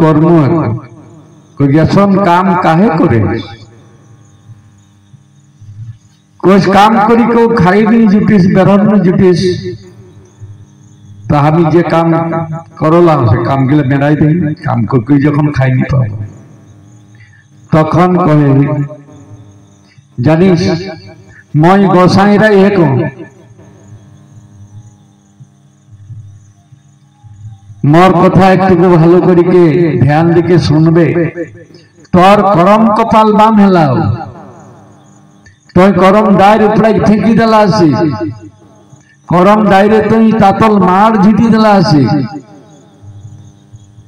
कर्म कोन काम काहे करे कोई काम करी को खाई नहीं जुटिस बेरन जुटिस तो हम जे काम करला से काम गिले बेड़ाई दे काम करके যখন খাই নি পাবো তখন কহে জানিস মই গোসাইরা এক मोर कथा एक भालो करिके ध्यान दिके सुनबे तोर करम कपाल बाम हेलाओ तोय करम दायर उपरे फेंकी देला आसी करम दायरे तुई तातल मार झिटी देला आसी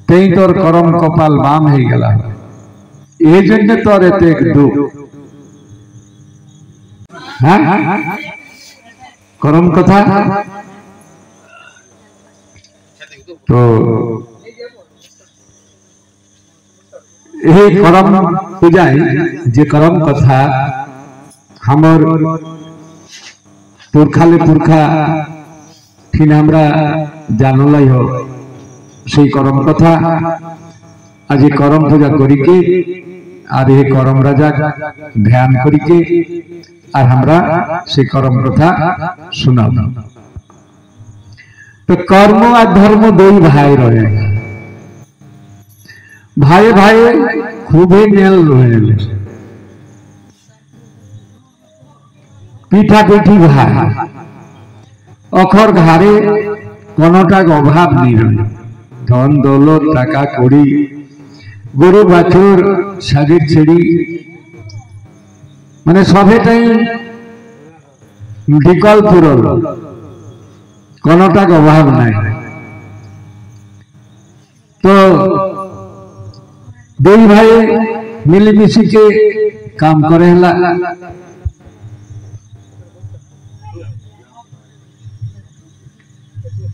तेई तोर करम कपाल बाम हे गेला ए जन्ने तोर एते दुख हां करम कथा तो ये करम पूजाई जे करम कथा हमर पुरखाले पुरखा ठीक हमरा जानलाई हो से करम कथा आज करम पूजा करिके और ये करम राजा ध्यान करिके और हमरा से करम कथा सुनाओ तो कर्म और धर्म दो ही भाई रहे भाई भाई खूब ही मेल रहे पीठा पीठी भाई अखर घारे कोनोटा अभाव नहीं रहे धन दौलत टाका कड़ी गरु बाछुर सागिर छेड़ी माने सभेटाई विकल पूरल कोनोटा अभाव नहीं तो दो भाई मिलीमिशी के काम करे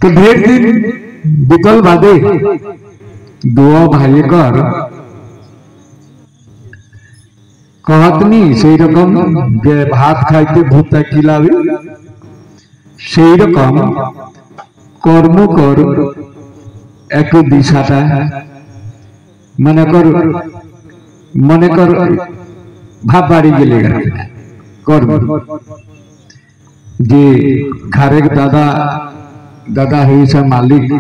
तो ढेर दिन बीतल बादे दो भाई कर कहतनी से रकम जे भात खाइते भूत किलावे से रकम कर्म कर एक दिशाटा मन कर भाव बाड़ी गेले कर्म जे घरे दादा दादा है मालिक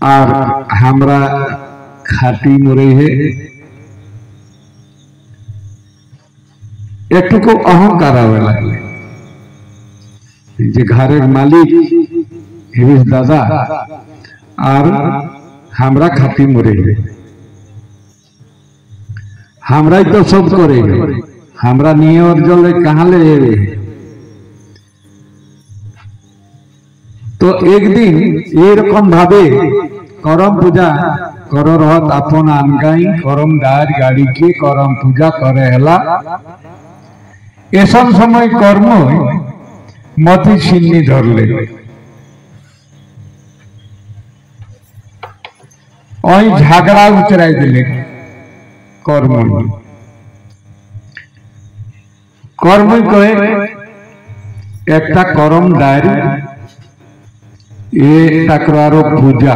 और हमरा खाटी मरे है एक को अहंकार आवे लगे जे घरे मालिक है दादा और हमरा खाटी मरे है हमरा तो सब करे हमरा निये और जले कहाँ ले तो एक दिन ये रकम भावे करम पूजा कर रहत अपन आनगाई करम दार गाड़ी के करम पूजा करे हला ऐसा समय कर्म मती छिन्नी धरले ओई झगड़ा उचराई दिले कर्म कर्म कहे एकटा करम दार ये टाकरारो पूजा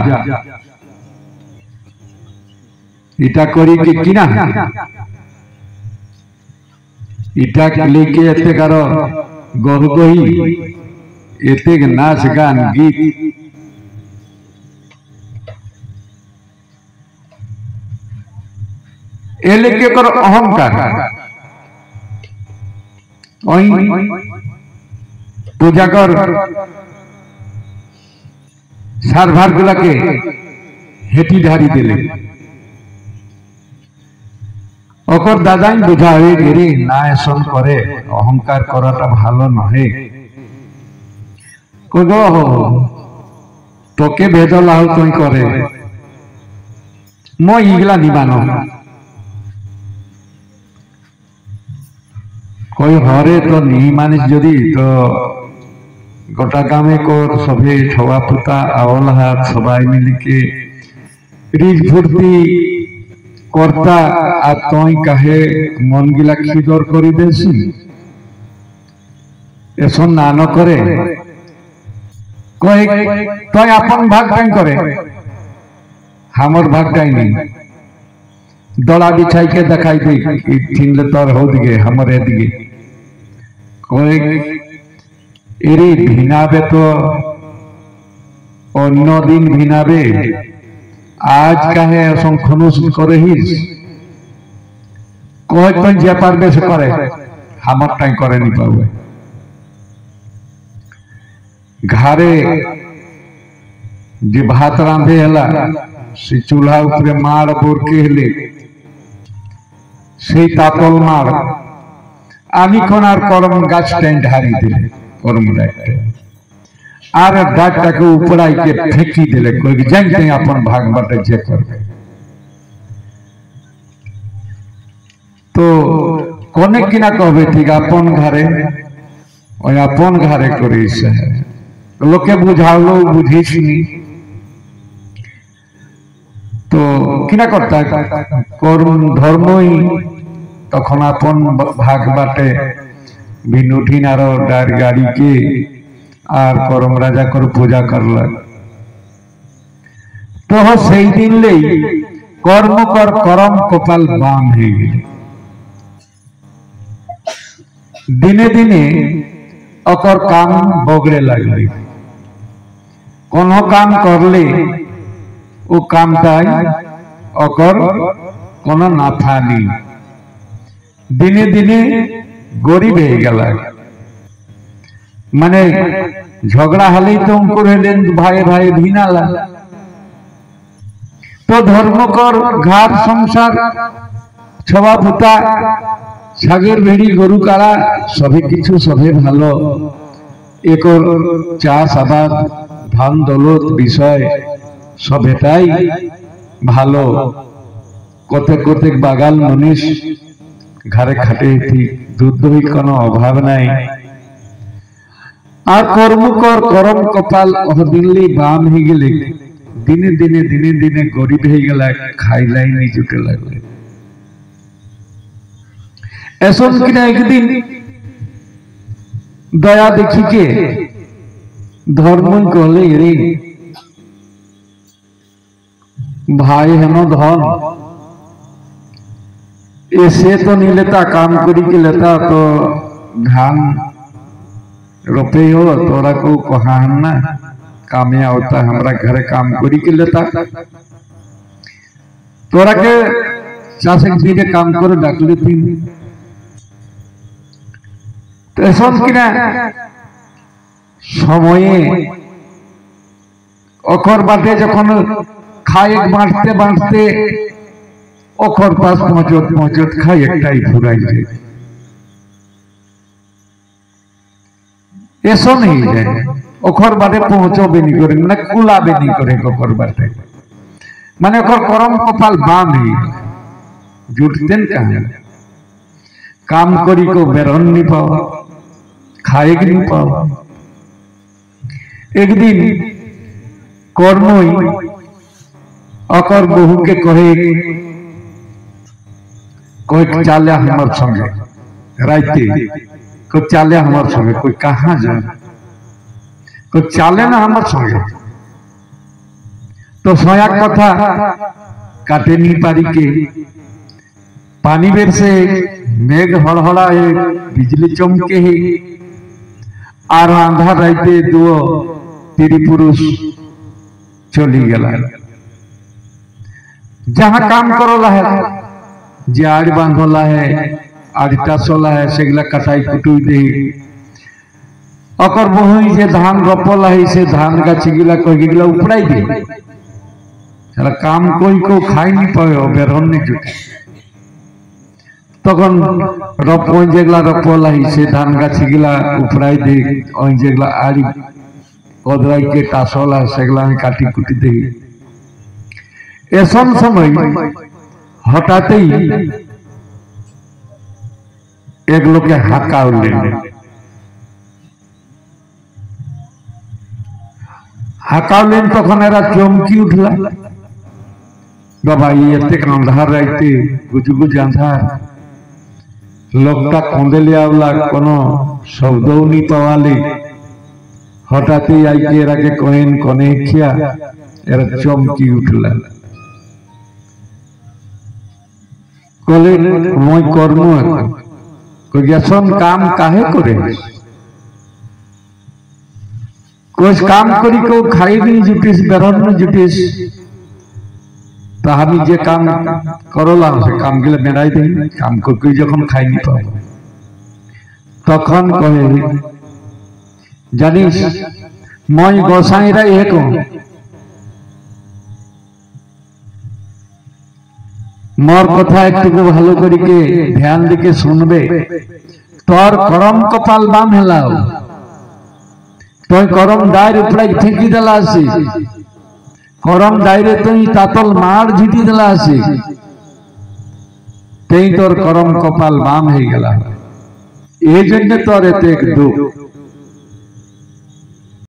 इटा करी के किना इटा लेके एते कारो गहगही एते नाच गान गीत ए लेके करो अहंकार ओई पूजा कर सारभार गुला के हेटी ढारी दिले ओकर दादाई बुझावे गिरी ना एसन करे अहंकार कराटा भालो नहे कगो तोके भेदला हो तुई करे মই ইগলা নিবানো कोई हरे तो नहीं मानिस जदि तो गोटा गामे को सभी छवा पुता आवल हाथ सबाई मिलके रिज फुर्ती करता आ तोई कहे मन गिला खिदर करी देसी एसन ना न करे कोई तोई अपन भाग काई करे हमर भागटाई नहीं दड़ा बिछाई के दिखाई दे ठिनले तोर हो दिगे हमर एदिगे कोई एरी भिनाबे तो अन्य दिन भिनाबे आज काहे असंखनुस करहिस कोई कोई जे पारबे से करे हमर टाई करे नहीं पावे घरे जे भात रांधे हला से चूल्हा ऊपर मार बोर के हेले সেই তাতল মার আমি কোন আর করম গাছটা ঢারি দিলে করম ডাইতে আর ডাকটাকে উপড়াইকে ফেঁকি দিলে কই জানতে আপন ভাগ বাটে যে করবে তো কোনে কিনা কবে ঠিক আপন ঘরে ওই আপন ঘরে করিস লোকে বুঝালো বুঝিসনি তো কিনা করতে করুন ধর্মই তখন আপন ভাগ বাটে বিনুঠিন আরো ডার গাড়িকে আর করম রাজা কর পূজা করল তো সেই দিনলেই কর্ম কর করম কপাল বাম হয়ে গেল দিনে দিনে অকর কাম বগড়ে লাগলে কোন কাম করলে ও কামটাই অকর কোন নাথা নেই দিনে দিনে গরিব হয়ে গেল মানে ঝগড়া হলেই তো অঙ্কুর হলেন ভাই ভাই ভিনালা তো ধর্মকর ঘাট সংসার ছবাভূতা ছাগের ভেড়ি গরু কাড়া সবে কিছু সবে ভালো একর চাষ আবাদ ধান দৌলত বিষয় সবেটাই ভালো কতেক কতেক বাগাল মনীষ ঘরে খাটে ঠিক দুধ দই কোনো অভাব নাই আর কর্মকর করম কপাল দিনলে বাম হয়ে গেলে দিনে দিনে দিনে দিনে গরিব হয়ে গেল খাইলাই নেই জুটে লাগলে এসব কিনা একদিন দয়া দেখিকে ধর্ম কলে রে भाई हेनो धन ऐसे तो नहीं लेता काम करी के लेता तो धान रोपे हो तोरा को कहा ना कामे होता हमारा घर काम करी के लेता तोरा के चाषे धीरे काम करो डाक लेती तो ऐसा किना समये अखर बाटे जखन खाए बांटते बांटते ओखर पास पहुंचत पहुंचत खाए एकटाई फुराई जाए ऐसा नहीं जाए ओखर बाटे पहुंचो भी नहीं करे ना कुला भी नहीं करे ओखर बाटे माने ओखर करम कपाल बाम ही जुटतेन कहां काम करी को बेरन नहीं पावा खाए नहीं पावा एक दिन कर्मई अकर बहु के कहे कोई चाले हमार संगे राइते कोई चाले हमार संगे कोई कहाँ जाए कोई चाले ना हमार संगे तो सोया कथा काटे नहीं पारी के पानी बेर से मेघ हड़हड़ा है बिजली चमके है और आंधा राइते दो तीरी पुरुष चली गला जहां काम करोला है जे आड़ बांधोला है आड़ टासोला है सेगला कटाई कुटुई दे अकर बहुई जे धान रोपला है से धान गाछ गिला कोई गिला उपड़ाई दे सारा काम कोई को खाई नहीं पाए बेरन नहीं जुटे तखन रोपन जेगला रोपला है से धान गाछ गिला उपड़ाई दे ओई जेगला आड़ी कदराई के टासोला सेगला में काटी कुटी दे एसम समय हठात ही एक लोग के हाका हाकाउलेन तखन एरा चमकी उठला बाबा ये अंधार राइते गुजगुज अंधार लोकटा कंदेले आवला कोनो शब्दও नहीं पावाले हठात ही आई के एरा के कहेन कने खिया एरा चमकी उठला কলে মই কর্ম গেছন কাম কাহে করে কোচ কাম করি কেউ খাইনি জুটিস বেরোন জুটিস তা আমি যে কাম করলাম সে কাম গুলো বেড়াই দিই কাম করে যখন খাইনি পাবো তখন কহে জানিস মই গোসাইরা এক मोर कथा एकटुकु भालो करिके ध्यान दिके सुनबे तोर करम कपाल बाम हेलाओ तोय करम दायर उपड़े फेंकी देलासी करम दायरे तोय तातल मार झिटी देलासी तेई तोर करम कपाल बाम हे गेला ए जन्य तोर एते दुख